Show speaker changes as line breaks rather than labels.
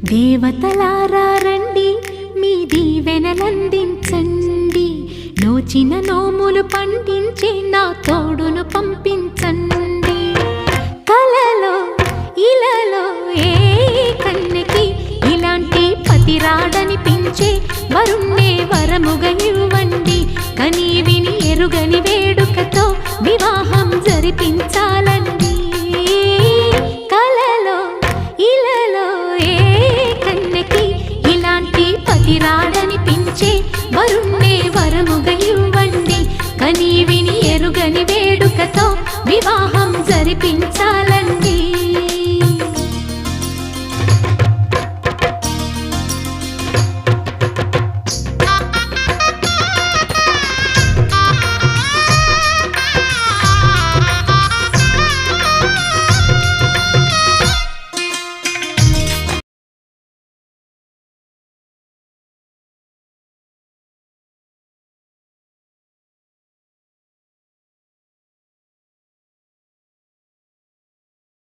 దేవతలారా రండి, మీ దీవెనలందించండి. నోచిన నోములు పండించే నా తోడును పంపించండి. కలలో ఇలలో ఏ కన్నెకి ఇలాంటి పతిరాడనిపించే వరుణ్ణే వరముగా ఇవ్వండి. కని విని ఎరుగని వేడుకతో వివాహం జరిపించాలండి. కలలో ఇలలో ఏ కన్నెకి ఇలాంటి పతిరాడనిపించే వరుణ్ణే వరముగా ఇవ్వండి. కని విని ఎరుగని వేడుకతో వివాహం జరిపించాలి.